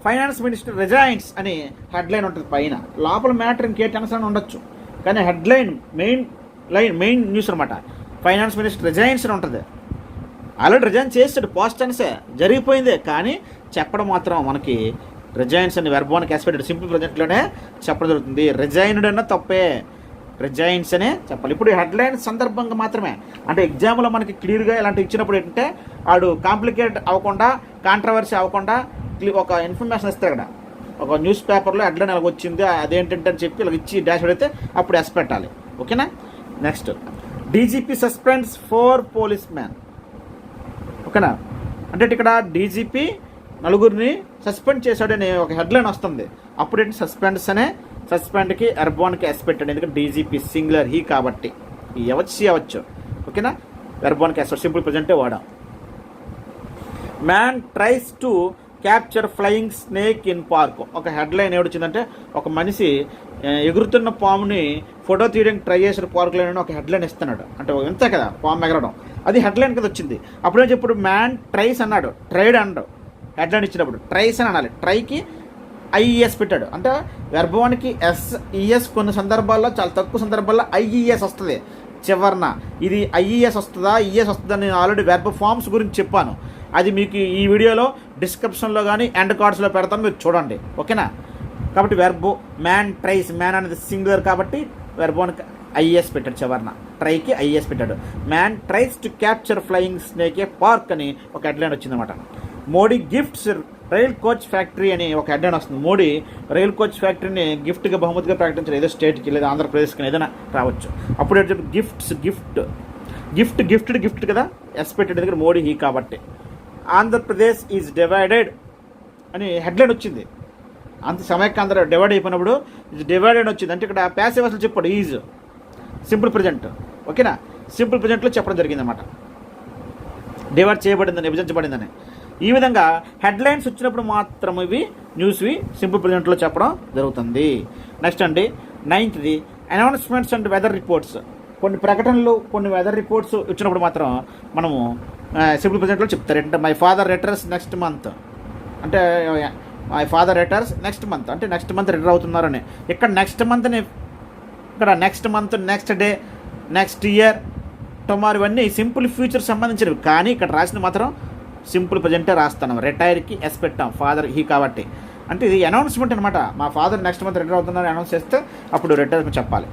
ఫైనాన్స్ మినిస్టర్ రిజైన్స్ అని హెడ్లైన్ ఉంటుంది పైన. లోపల మ్యాటర్ ఇంకే టెన్షన్ ఉండొచ్చు, కానీ హెడ్లైన్ మెయిన్ న్యూస్ అనమాట. ఫైనాన్స్ మినిస్టర్ రిజైన్స్ అని ఉంటుంది. ఆల్రెడీ రిజైన్ చేస్తాడు, పాస్ట్ టెన్సే జరిగిపోయిందే, కానీ చెప్పడం మాత్రం మనకి రిజైన్స్ అని వెర్బ్ 1కి ఎస్ పెట్టాడు. సింపుల్ ప్రజెంట్లోనే చెప్పడం జరుగుతుంది. రిజైన్డ్ అన్న తప్పే, రిజైన్స్ అనే చెప్పాలి. ఇప్పుడు హెడ్లైన్ సందర్భంగా మాత్రమే, అంటే ఎగ్జామ్లో మనకి క్లియర్గా ఇలాంటి ఇచ్చినప్పుడు ఏంటంటే వాడు కాంప్లికేట్ అవ్వకుండా, కాంట్రవర్సీ అవ్వకుండా ఒక ఇన్ఫర్మేషన్ ఇస్తారు. ఇక్కడ ఒక న్యూస్ పేపర్లో హెడ్లైన్ అలాగ వచ్చింది, అదేంటంటే అని చెప్పి ఇలా ఇచ్చి డాష్ పెడితే అప్పుడు ఎస్ పెట్టాలి. ఓకేనా. Next, DGP suspends 4 police man. ఓకేనా. అంటే ఇక్కడ డీజీపీ 4 సస్పెండ్ చేశాడని ఒక హెడ్లైన్ వస్తుంది. అప్పుడు ఏంటి సస్పెండ్స్ అనే సస్పెండ్కి వెర్బ్ 1కి ఎస్ పెట్టండి. ఎందుకంటే డీజీపీ సింగులర్, హీ కాబట్టి అవ్వచ్చు. ఓకేనా. వెర్బ్ 1కి ఎస్, సింపుల్ ప్రజెంటే వాడాం. Man tries to capture flying snake in park. ఒక హెడ్లైన్ ఏమొచ్చిందంటే ఒక మనిషి ఎగురుతున్న పాముని ఫోటో తీయడానికి ట్రై చేసిన పార్కులో ఒక హెడ్లైన్ ఇస్తున్నాడు. అంటే ఇంతే కదా పాము ఎగరడం, అది హెడ్లైన్ కదా వచ్చింది. అప్పుడేం చెప్పాడు, మ్యాన్ ట్రైస్ అన్నాడు, ట్రైడ్ అన్నాడు. హెడ్లైన్ ఇచ్చినప్పుడు ట్రైస్ అని అనాలి. ట్రైకి ఐఈఎస్ పెట్టాడు. అంటే వెర్బ్ 1కి ఎస్ఈఎస్ కొన్ని సందర్భాల్లో, చాలా తక్కువ సందర్భాల్లో ఐఈఎస్ వస్తుంది చివరన. ఇది ఐఈఎస్ వస్తుందా ఈఎస్ వస్తుందా నేను ఆల్రెడీ వెర్బ్ ఫార్మ్స్ గురించి చెప్పాను. అది మీకు ఈ వీడియోలో డిస్క్రిప్షన్లో కానీ ఎండ్ కార్డ్స్లో పెడతాను, మీరు చూడండి. ఓకేనా. కాబట్టి వెర్బ్ మ్యాన్ ట్రైస్, మ్యాన్ అనేది సింగులర్ కాబట్టి వెర్బ్ 1కి ఐఎస్ పెట్టాడు చివరన, ట్రైకి ఐఎస్ పెట్టాడు. Man tries to capture flying snake a park అని ఒక హెడ్లైన్ వచ్చిందన్నమాట. Modi gifts rail coach factory అని ఒక హెడ్లైన్ వస్తుంది. మోడీ రైల్ కోచ్ ఫ్యాక్టరీని గిఫ్ట్గా బహుమతిగా ప్రకటించారు. ఏదో స్టేట్కి లేదా ఆంధ్రప్రదేశ్కి ఏదైనా రావచ్చు. అప్పుడు ఏంటంటే గిఫ్ట్ కదా ఎస్ పెట్టాడు, ఎందుకంటే మోడీ హీ కాబట్టి. ఆంధ్రప్రదేశ్ ఈజ్ డివైడెడ్ అని హెడ్లైన్ వచ్చింది. అంత సమైక్యాంధ్ర డివైడ్ అయిపోయినప్పుడు ఇది డివైడెడ్ వచ్చింది. అంటే ఇక్కడ ప్యాసివ్ అసలు చెప్పాడు, ఈజ్ సింపుల్ ప్రజెంట్. ఓకేనా. సింపుల్ ప్రజెంట్లో చెప్పడం జరిగిందన్నమాట, డివైడ్ చేయబడిందని, విభజించబడిందని. ఈ విధంగా హెడ్లైన్స్ వచ్చినప్పుడు మాత్రం ఇవి న్యూస్వి సింపుల్ ప్రజెంట్లో చెప్పడం జరుగుతుంది. నెక్స్ట్ అండి 9th announcements and weather reports. కొన్ని ప్రకటనలు, కొన్ని వెదర్ రిపోర్ట్స్ ఇచ్చినప్పుడు మాత్రం మనము సింపుల్ ప్రజెంట్లో చెప్తారు. ఏంటంటే my father returns next month, అంటే my father returns next month అంటే నెక్స్ట్ మంత్ రిటర్న్ అవుతున్నారని. ఇక్కడ నెక్స్ట్ మంత్ని, ఇక్కడ next month, next day, next year, tomorrow ఇవన్నీ సింపుల్ ఫ్యూచర్ సంబంధించినవి. కానీ ఇక్కడ రాసిన మాత్రం సింపుల్ ప్రజెంటే రాస్తాను. రిటైర్కి ఎస్ పెట్టాం, ఫాదర్ హీ కాబట్టి. అంటే ఇది అనౌన్స్మెంట్ అనమాట. మా ఫాదర్ నెక్స్ట్ మంత్ రిటైర్ అవుతున్నారని అనౌన్స్ చేస్తే అప్పుడు రిటైర్మెంట్ చెప్పాలి.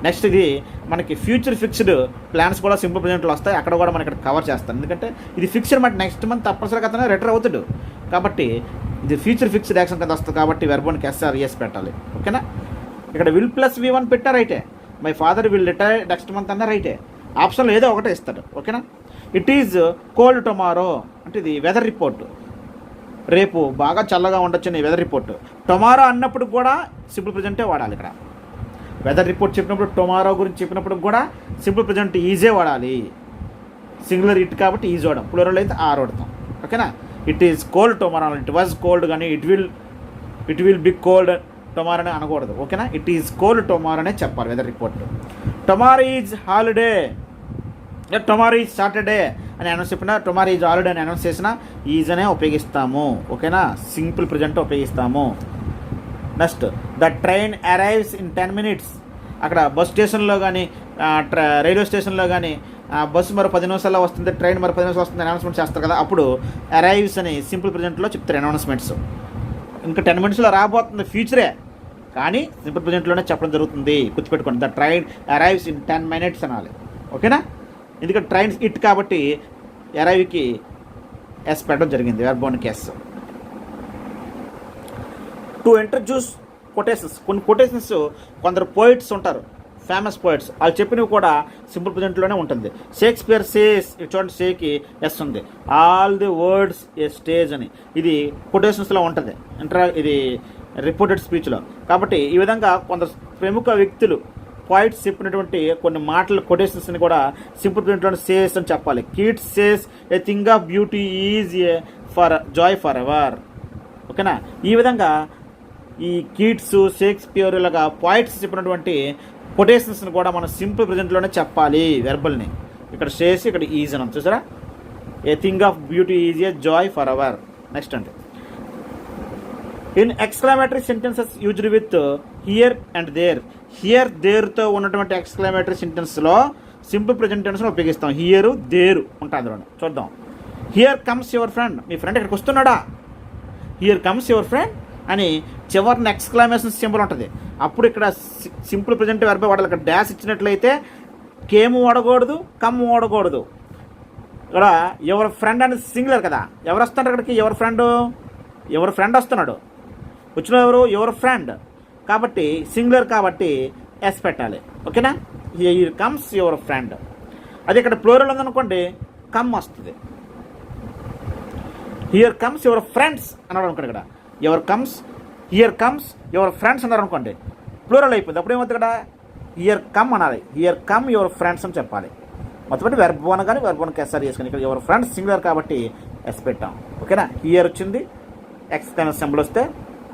నెక్స్ట్ ఇది మనకి ఫ్యూచర్ ఫిక్స్డ్ ప్లాన్స్ కూడా సింపుల్ ప్రజెంట్లో వస్తాయి. అక్కడ కూడా మనం ఇక్కడ కవర్ చేస్తాను. ఎందుకంటే ఇది ఫిక్స్డ్ అనమాట, నెక్స్ట్ మంత్ తప్పనిసరిగా అతను రిటైర్ అవుతాడు కాబట్టి ఇది ఫ్యూచర్ ఫిక్స్డ్ యాక్షన్ కింద వస్తుంది. కాబట్టి వెర్బ్ 1కి ఎస్ఆర్ఎస్ పెట్టాలి. ఓకేనా. ఇక్కడ విల్ ప్లస్ V1 పెట్టా రైటే. My father will retire next month అన్న రైటే. ఆప్షన్లో ఏదో ఒకటే ఇస్తాడు. ఓకేనా. ఇట్ ఈజ్ కోల్డ్ టుమారో అంటే ఇది వెదర్ రిపోర్ట్, రేపు బాగా చల్లగా ఉండొచ్చు అని వెదర్ రిపోర్ట్. టుమారో అన్నప్పుడు కూడా సింపుల్ ప్రజెంటే వాడాలి. ఇక్కడ వెదర్ రిపోర్ట్ చెప్పినప్పుడు, టుమారో గురించి చెప్పినప్పుడు కూడా సింపుల్ ప్రజెంట్ ఈజే వాడాలి. సింగులర్ ఇట్ కాబట్టి ఈజ్ వాడడం, ప్లూరల్ అయితే ఆర్ వాడతాం. ఓకేనా. It is cold tomorrow, it was cold, కానీ it will be cold tomorrow అని అనకూడదు. ఓకేనా. ఇట్ ఈజ్ కోల్డ్ టుమారో అనే చెప్పాలి weather report. Tomorrow is holiday, tomorrow is Saturday అని అనౌన్స్ చెప్పినా, టుమారో ఈజ్ హాలిడే అని అనౌన్స్ చేసినా ఈజ్ అనే ఉపయోగిస్తాము. ఓకేనా. సింపుల్ ప్రజెంట్ ఉపయోగిస్తాము. Next, the train arrives in 10 minutes. అక్కడ బస్ స్టేషన్లో కానీ రైల్వే స్టేషన్లో కానీ బస్సు మరో 10 నిమిషాల్లో వస్తుంది, ట్రైన్ మరో 10 నిమిషాలు వస్తుంది అనౌన్స్మెంట్ చేస్తారు కదా, అప్పుడు అరైవ్స్ అని సింపుల్ ప్రజెంట్లో చెప్తారు అనౌన్స్మెంట్స్. ఇంకా 10 minutesలో రాబోతుంది, ఫ్యూచరే, కానీ సింపుల్ ప్రజెంట్లోనే చెప్పడం జరుగుతుంది. గుర్తుపెట్టుకోండి, the train arrives in 10 minutes అనాలి. ఓకేనా. ఎందుకంటే ట్రైన్ ఇట్ కాబట్టి అరైవ్కి ఎస్ పెట్టడం జరిగింది, వెర్బ్ 1కి ఎస్. To introduce quotations. కొన్ని కొటేషన్స్ కొందరు పోయిట్స్ ఉంటారు, ఫేమస్ పోయిట్స్, వాళ్ళు చెప్పినవి కూడా సింపుల్ ప్రజెంట్లోనే ఉంటుంది. షేక్స్పియర్ సేస్, చూడండి షేకి ఎస్ ఉంది. All the words A stage అని ఇది కొటేషన్స్లో ఉంటుంది, ఇది రిపోర్టెడ్ స్పీచ్లో. కాబట్టి ఈ విధంగా కొందరు ప్రముఖ వ్యక్తులు పోయిట్స్ చెప్పినటువంటి కొన్ని మాటలు కొటేషన్స్ని కూడా సింపుల్ ప్రజెంట్లోనే సేస్ అని చెప్పాలి. Keats says A thing of beauty is A for Joy for ever. ఓకేనా. ఈ విధంగా ఈ కీట్స్, షేక్స్పియర్ ఇలాగా పోయిట్స్ చెప్పినటువంటి కొటేషన్స్ని కూడా మనం సింపుల్ ప్రజెంట్లోనే చెప్పాలి వెర్బల్ని. ఇక్కడ షేస్, ఇక్కడ ఈజ్ అని చూసారా. A thing of beauty is a joy forever. Next అండి, in exclamatory sentences used with here and there. Here దేర్తో ఉన్నటువంటి ఎక్స్క్లమేటరీ సెంటెన్స్లో సింపుల్ ప్రెజెంట్ టెన్స్ను ఉపయోగిస్తాం. హియర్ దేరు ఉంటుంది అందులో. చూద్దాం. Here comes your friend. మీ ఫ్రెండ్ ఇక్కడికి వస్తున్నాడా? హియర్ కమ్స్ యువర్ ఫ్రెండ్ అని చివరిన ఎక్స్క్లమేషన్ సింబల్ ఉంటుంది. అప్పుడు ఇక్కడ సింపుల్ ప్రెజెంట్ వెర్బ్ వాడాలి. ఇక్కడ డాష్ ఇచ్చినట్లయితే కేమ్ వాడకూడదు, కమ్ వాడకూడదు. ఇక్కడ ఎవరి ఫ్రెండ్ అని సింగులర్ కదా. ఎవరు వస్తున్నారు ఇక్కడికి? ఎవరి ఫ్రెండ్ వస్తున్నాడు. వచ్చిన ఎవరు? ఎవరి ఫ్రెండ్ కాబట్టి సింగులర్ కాబట్టి ఎస్ పెట్టాలి. ఓకేనా? Here comes your friend. అది ఇక్కడ ప్లూరల్ ఉందనుకోండి కమ్ వస్తుంది. హియర్ కమ్స్ యువర్ ఫ్రెండ్స్ అన్నాడు అనుకోండి. ఇక్కడ హియర్ కమ్స్ యువర్ ఫ్రెండ్స్ అన్నారు అనుకోండి, ప్లూరల్ అయిపోయింది. అప్పుడు ఏమవుతుంది? ఇక్కడ హియర్ కమ్ అనాలి. హియర్ కమ్ యువర్ ఫ్రెండ్స్ అని చెప్పాలి. మొత్తం వెర్బ్ వన్ కానీ వెర్బ్ వన్ ఎస్ఆర్ చేసుకుని ఇక్కడ యువర్ ఫ్రెండ్స్ సింగులర్ కాబట్టి ఎస్ పెట్టాం. ఓకేనా? హియర్ వచ్చింది, ఎక్స్క్లమేషన్ సింబల్ వస్తే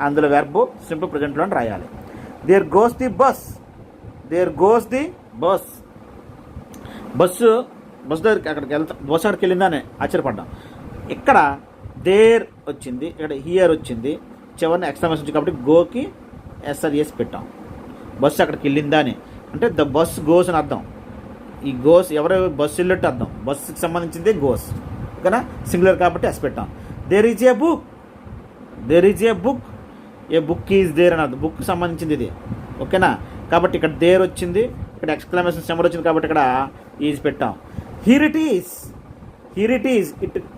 అందులో వెర్బ్ సింపుల్ ప్రెజెంట్లో రాయాలి. There goes the bus. Bus దగ్గరికి అక్కడికి బస్సు అక్కడికి వెళ్ళిందని ఆశ్చర్యపడ్డాం. ఇక్కడ దేర్ వచ్చింది, ఇక్కడ హియర్ వచ్చింది, చివరిని ఎక్స్క్లమేషన్ వచ్చింది కాబట్టి గోకి ఎస్ఆర్ఎస్ పెట్టాం. బస్సు అక్కడికి వెళ్ళిందా అని అంటే ద బస్ గోస్ అని అర్థం. ఈ గోస్ ఎవరు బస్సు వెళ్ళట్టు అర్థం. బస్సుకి సంబంధించింది గోస్. ఓకేనా? సింగులర్ కాబట్టి ఎస్ పెట్టాం. There is a book. A book is there అని అర్థం. బుక్కి సంబంధించింది ఇది. ఓకేనా? కాబట్టి ఇక్కడ దేర్ వచ్చింది, ఇక్కడ ఎక్స్క్లమేషన్ సింబల్ వచ్చింది కాబట్టి ఇక్కడ ఈజ్ పెట్టాం. Here it is.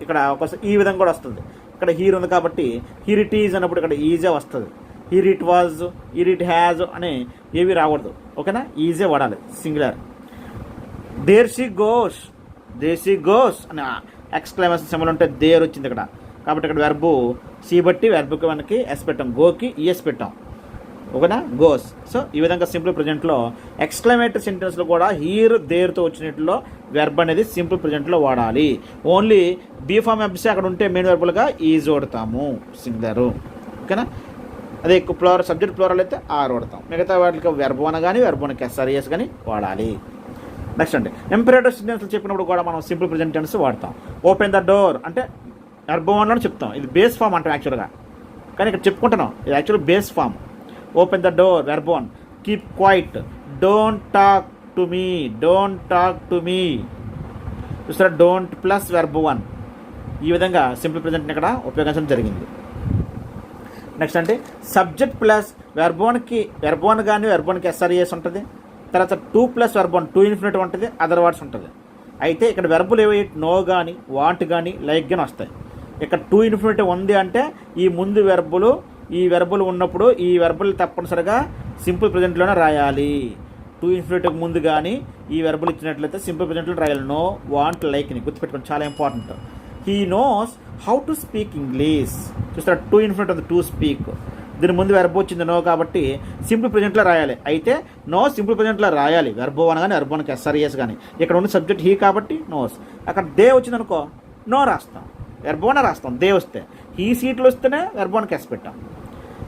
ఇక్కడ ఒకసారి ఈ విధంగా కూడా వస్తుంది. ఇక్కడ హీర్ ఉంది కాబట్టి హియర్ ఇట్ ఈజ్ అన్నప్పుడు ఇక్కడ ఈజే వస్తుంది. Here it was, here it has అని ఏవి రాకూడదు. ఓకేనా? ఈజే వాడాలి సింగులర్. దేర్ షీ గోస్ అని ఎక్స్క్లమేషన్ సింబల్ ఉంటే దేర్ వచ్చింది ఇక్కడ కాబట్టి ఇక్కడ వెర్బు సి బట్టి వెర్బుకి మనకి ఎస్ పెట్టాం, గోకి ఈఎస్ పెట్టాం. ఓకేనా? గోస్. సో ఈ విధంగా సింపుల్ ప్రెజెంట్లో ఎక్స్క్లమేటరీ సెంటెన్స్లో కూడా హీర్ దేర్తో వచ్చినట్లో వెర్బ్ అనేది సింపుల్ ప్రెజెంట్లో వాడాలి. ఓన్లీ బీ ఫామ్ ఎబ్స్ అక్కడ ఉంటే మెయిన్ వెర్బులుగా ఈజ్ వాడతాము సింగులరు. ఓకేనా? అదే ఎక్కువ సబ్జెక్ట్ ప్లూరల్ అయితే ఆర్ వాడతాం. మిగతా వాటికి వెర్బ్ వన్ కానీ వెర్బ్ వన్కి ఎస్ఆర్ఎస్ కానీ వాడాలి. నెక్స్ట్ అండి, ఇంపరేటివ్ సెంటెన్స్లు చెప్పినప్పుడు కూడా మనం సింపుల్ ప్రెజెంట్ టెన్స్ వాడతాం. ఓపెన్ ద డోర్ అంటే వెర్బ్ వన్లో చెప్తాం. ఇది బేస్ ఫామ్ అంటాం యాక్చువల్గా, కానీ ఇక్కడ చెప్పుకుంటున్నాం ఇది actual base form. Open the door verb one. Keep quiet. Don't talk to me. చూసారా? Don't plus verb one. ఈ విధంగా సింపుల్ ప్రెజెంట్ని ఇక్కడ ఉపయోగించడం జరిగింది. నెక్స్ట్ అంటే సబ్జెక్ట్ ప్లస్ వెర్బ్ వన్ కానీ వెర్బ్ వన్కి ఎస్ఆర్ఎస్ ఉంటుంది. తర్వాత to plus verb one, to infinitive ఉంటుంది, అదర్ వర్డ్స్ ఉంటుంది. అయితే ఇక్కడ వెర్బులు ఏవి? నో కానీ వాంట్ కానీ లైక్ కానీ వస్తాయి. ఇక్కడ టూ ఇన్ఫినిటివ్ ఉంది అంటే ఈ ముందు ఈ వెర్బులు ఉన్నప్పుడు ఈ వెర్బులు తప్పనిసరిగా సింపుల్ ప్రెజెంట్లోనే రాయాలి. టూ ఇన్ఫినిటివ్ ముందు కానీ ఈ వెర్బులు ఇచ్చినట్లయితే సింపుల్ ప్రెజెంట్లో రాయాలి. నో, వాంట్, లైక్ని గుర్తుపెట్టుకోండి, చాలా important. He knows how to speak English. చూస్తారా? టూ ఇన్ఫినిటివ్ ఉంది, టు స్పీక్. దీని ముందు వెర్బ్ వచ్చింది నో కాబట్టి సింపుల్ ప్రెజెంట్లో రాయాలి. అయితే నో సింపుల్ ప్రెజెంట్లో రాయాలి. వెర్బ్ వన్ కానీ వెర్బ్ వన్కి ఎస్ఆర్ఎస్ కానీ. ఇక్కడ ఉన్న సబ్జెక్ట్ హీ కాబట్టి నోస్. అక్కడ దే వచ్చింది అనుకో నో రాస్తాం, వెర్బ్ వన్ రాస్తాం. దే వస్తే హీ సీట్లు వస్తేనే వెర్బ్ వన్కి ఎస్ పెట్టాం.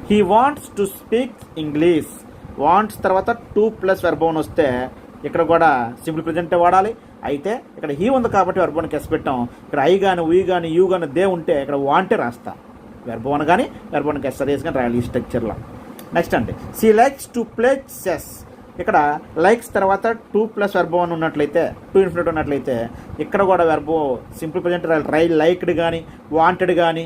He wants to speak English. Wants తర్వాత టూ ప్లస్ వెర్బ్ వన్ వస్తే ఇక్కడ కూడా సింపుల్ ప్రెజెంటే వాడాలి. అయితే ఇక్కడ హీ ఉంది కాబట్టి వెర్బ్ వన్కి ఎస్ పెట్టాం. ఇక్కడ ఐ కానీ వీ కానీ యూ కానీ దే ఉంటే ఇక్కడ వాంటే రాస్తాం. వెర్బ్ వన్ కానీ వెర్బ్ వన్కి ఎస్ఆర్ఎస్ కానీ రాయాలి ఈ స్ట్రక్చర్లో. నెక్స్ట్ అండి, she likes to play chess. ఇక్కడ లైక్స్ తర్వాత టూ ప్లస్ వెర్బ్ వన్ ఉన్నట్లయితే, టూ ఇన్ఫినిటివ్ ఉన్నట్లయితే ఇక్కడ కూడా వెర్బ్ సింపుల్ ప్రెజెంట్ రాయాలి. లైక్డ్ కానీ వాంటెడ్ కానీ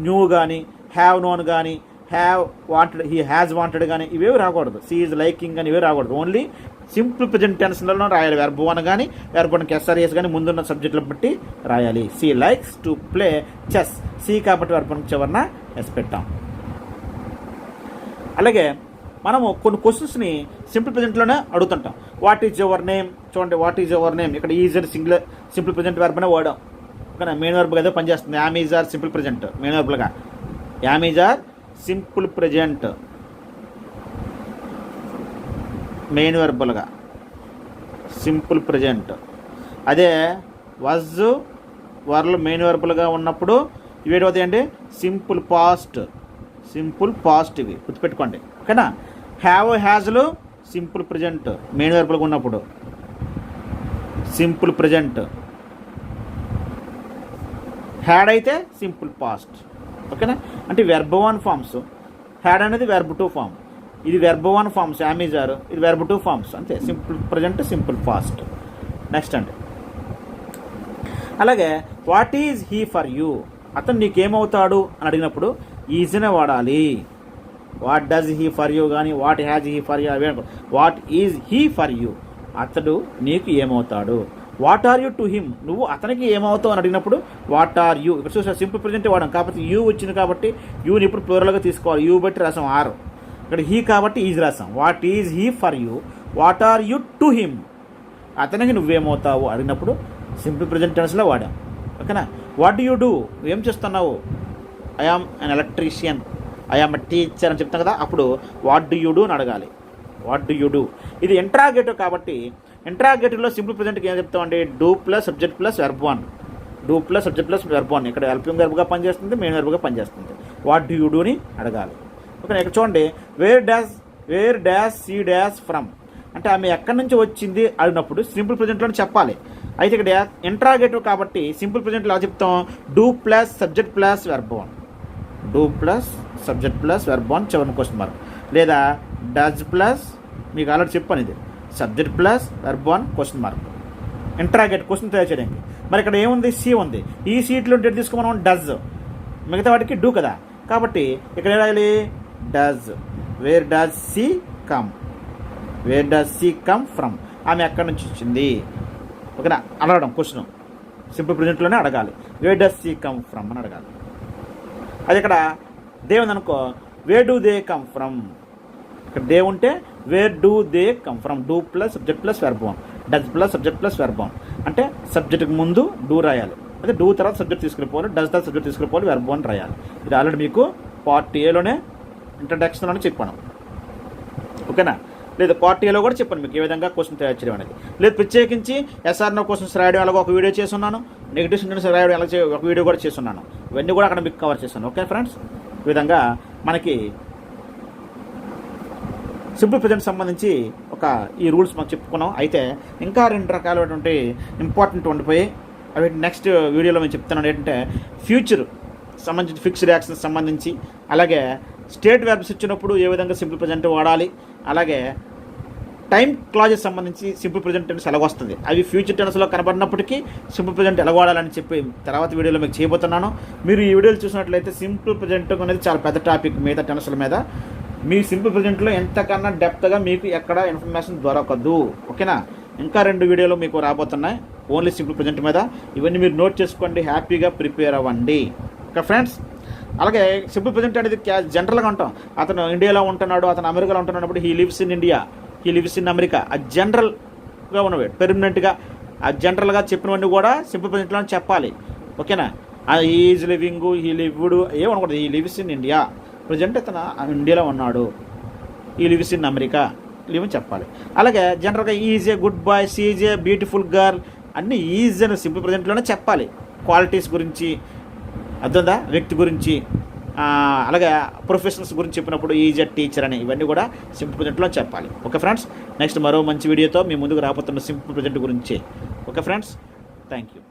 న్యూ కానీ హ్యావ్ నోన్ కానీ have wanted, he has wanted కానీ ఇవేవి రాకూడదు. షీ ఈజ్ లైకింగ్ కానీ ఇవే రాకూడదు. ఓన్లీ సింపుల్ ప్రెజెంట్ టెన్స్లలో రాయాలి. వెర్బ్ వన్ కానీ వెర్బ్ వన్కి ఎస్ఆర్ఎస్ కానీ ముందున్న సబ్జెక్టులు బట్టి రాయాలి. She likes to play chess. She కాబట్టి వెర్బ్ వన్కి చివరన ఎస్ పెట్టాం. అలాగే మనము కొన్ని క్వశ్చన్స్ని సింపుల్ ప్రెజెంట్లోనే అడుగుతుంటాం. What is your name. చూడండి, వాట్ ఈజ్ యువర్ నేమ్ ఇక్కడ is singular simple present verb అనే వాడాం. కానీ మెయిన్ వెర్బ్గా ఏదో పనిచేస్తుంది. Am is are simple present main వెర్బ్లుగా. Am is are simple present main వెర్బులుగా simple present. అదే వాజ్ వర్లు మెయిన్ వెర్బులుగా ఉన్నప్పుడు ఇవి అవుతాయండి సింపుల్ పాస్ట్ ఇవి గుర్తుపెట్టుకోండి. ఓకేనా? హ్యావ్ హ్యాజ్లు సింపుల్ ప్రెజెంట్ మెయిన్ వెర్బులుగా ఉన్నప్పుడు సింపుల్ ప్రెజెంట్. హ్యాడ్ అయితే సింపుల్ పాస్ట్. ఓకేనా, అంటే వెర్బ్ 1 ఫామ్స్, హ్యాడ్ అనేది వెర్బ్ 2 ఫామ్, ఇది వెర్బ్ 1 ఫామ్స్ యామిజారు, ఇది వెర్బ్ 2 ఫామ్స్, అంతే. Simple present, simple past. Next అండి, అలాగే what is he for you, అతను నీకేమవుతాడు అని అడిగినప్పుడు ఈజ్నే వాడాలి. What does he for you కానీ what has he for you అవి, what is he for you, అతడు నీకు ఏమవుతాడు. What are you to him, నువ్వు అతనికి ఏమవుతావు అని అడిగినప్పుడు వాట్ ఆర్ యూ. ఇక్కడ చూసా సింపుల్ ప్రజెంట్ వాడాం కాబట్టి యూ వచ్చింది కాబట్టి యూని ఇప్పుడు ప్లూరల్గా తీసుకోవాలి. యూ బట్టి రాసాం ఆర్, ఇక్కడ హీ కాబట్టి ఈజ్ రాసాం. What is he for you, what are you to him, అతనికి నువ్వేమవుతావు అడిగినప్పుడు సింపుల్ ప్రజెంట్ టెన్స్లో వాడాం. ఓకేనా, వాట్ డూ యూ డూ, ఏం చేస్తున్నావు. I am an electrician, I am a teacher అని చెప్తాం కదా, అప్పుడు వాట్ డూ యూ డూ అని అడగాలి. What do you do. ఇది ఇంట్రాగేటివ్ కాబట్టి ఇంట్రాగేటివ్లో సింపుల్ ప్రజెంట్కి ఏం చెప్తామండి, do plus subject plus verb 1, do plus subject plus verb 1. ఇక్కడ హెల్పింగ్ వెర్బ్గా పనిచేస్తుంది, మెయిన్ వెర్బ్గా పనిచేస్తుంది. వాట్ డూ యూ డూని అడగాలి. ఓకే, ఇక్కడ చూడండి, where dash she dash from, అంటే ఆమె ఎక్కడి నుంచి వచ్చింది అడిగినప్పుడు సింపుల్ ప్రజెంట్లోనే చెప్పాలి. అయితే ఇక్కడ ఇంట్రాగేటివ్ కాబట్టి సింపుల్ ప్రజెంట్లో ఎలా చెప్తాం, do plus subject plus verb 1, do plus subject plus verb 1 చివరి క్వశ్చన్ మార్క్, లేదా డజ్ ప్లస్, మీకు ఆల్రెడీ చెప్పాను ఇది, subject plus verb 1 question mark. Interrogate question తయారు చేయడానికి. మరి ఇక్కడ ఏముంది, సి ఉంది, ఈ సీట్లో డెట్ తీసుకోమని డజ్, మిగతా వాటికి డూ కదా, కాబట్టి ఇక్కడ ఏం రాయాలి, does. Where does she come, where does she come from, ఆమె ఎక్కడి నుంచి వచ్చింది. ఓకేనా, అడగడం క్వశ్చన్ సింపుల్ ప్రజెంట్లోనే అడగాలి. Where does she come from అని అడగాలి. అది ఇక్కడ దేవుంది అనుకో, where do they come from, ఇక్కడ దే ఉంటే where do they come from, do plus subject plus verb 1, does plus subject plus verb 1, అంటే సబ్జెక్ట్కి ముందు డూ రాయాలి, అదే డూ తర్వాత సబ్జెక్ట్ తీసుకుని డజ్ తర్వాత సబ్జెక్ట్ తీసుకుని వెర్బ్ 1 రాయాలి. ఇది ఆల్రెడీ మీకు పార్ట్ ఏలోనే ఇంట్రడక్షన్లోనే చెప్పాను. ఓకేనా, లేదా పార్ట్ ఏలో కూడా చెప్పాను మీకు ఏ విధంగా క్వశ్చన్ తయారు చేయడం అనేది. లేదు ప్రత్యేకించి ఎస్ఆర్నో క్వశ్చన్స్ రాయడం ఎలాగో ఒక వీడియో చేస్తున్నాను, నెగిటివ్ సెంటెన్స్ రాయడం ఎలా ఒక వీడియో కూడా చేస్తున్నాను. ఇవన్నీ కూడా అక్కడ మీకు కవర్ చేస్తాను. ఓకే ఫ్రెండ్స్, ఈ విధంగా మనకి సింపుల్ ప్రజెంట్ సంబంధించి ఈ రూల్స్ మనం చెప్పుకున్నాం. అయితే ఇంకా 2 రకాలైనటువంటి ఇంపార్టెంట్ ఉండిపోయి అవి నెక్స్ట్ వీడియోలో నేను చెప్తున్నాను. ఏంటంటే ఫ్యూచర్ సంబంధించి ఫిక్స్డ్ యాక్షన్స్ సంబంధించి, అలాగే స్టేట్ వెర్బ్స్ ఇచ్చినప్పుడు ఏ విధంగా సింపుల్ ప్రజెంట్ వాడాలి, అలాగే టైం క్లాజెస్ సంబంధించి సింపుల్ ప్రజెంట్ టెన్స్ ఎలాగొస్తుంది, అవి ఫ్యూచర్ టెన్స్లో కనబడినప్పటికీ సింపుల్ ప్రజెంట్ ఎలా వాడాలని చెప్పి తర్వాత వీడియోలో మీకు చేయబోతున్నాను. మీరు ఈ వీడియోలు చూసినట్లయితే సింపుల్ ప్రజెంట్ అనేది చాలా పెద్ద టాపిక్ మిగతా టెన్స్ల మీద. మీ సింపుల్ ప్రజెంట్లో ఎంతకన్నా డెప్త్గా మీకు ఎక్కడ ఇన్ఫర్మేషన్ దొరకదు. ఓకేనా, ఇంకా 2 వీడియోలు మీకు రాబోతున్నాయి ఓన్లీ సింపుల్ ప్రజెంట్ మీద. ఇవన్నీ మీరు నోట్ చేసుకోండి, హ్యాపీగా ప్రిపేర్ అవ్వండి. ఓకే ఫ్రెండ్స్, అలాగే సింపుల్ ప్రజెంట్ అనేది జనరల్గా ఉంటాం. అతను ఇండియాలో ఉంటున్నాడు, అతను అమెరికాలో ఉంటున్నప్పుడు he lives in India, he lives in America, అది జనరల్గా ఉన్నవి. పెర్మనెంట్గా ఆ జనరల్గా చెప్పినవన్నీ కూడా సింపుల్ ప్రజెంట్లో చెప్పాలి. ఓకేనా, ఈజ్ లివింగ్, హీ లివ్డ్ ఏమనకూడదు. He lives in India, present అతను ఇండియాలో ఉన్నాడు, ఈ లివ్స్ ఇన్ అమెరికా లివ్ చెప్పాలి. అలాగే జనరల్గా is a good boy, she is a beautiful girl, అన్నీ ఈజ్ అని సింపుల్ ప్రజెంట్లోనే చెప్పాలి. క్వాలిటీస్ గురించి అర్థందా, వ్యక్తి గురించి, అలాగే ప్రొఫెషనల్స్ గురించి చెప్పినప్పుడు ఈజ్ ఏ టీచర్ అని, ఇవన్నీ కూడా సింపుల్ ప్రజెంట్లో చెప్పాలి. ఓకే ఫ్రెండ్స్, నెక్స్ట్ మరో మంచి వీడియోతో మీ ముందుకు రాబోతున్న సింపుల్ ప్రజెంట్ గురించి. Okay friends, thank you.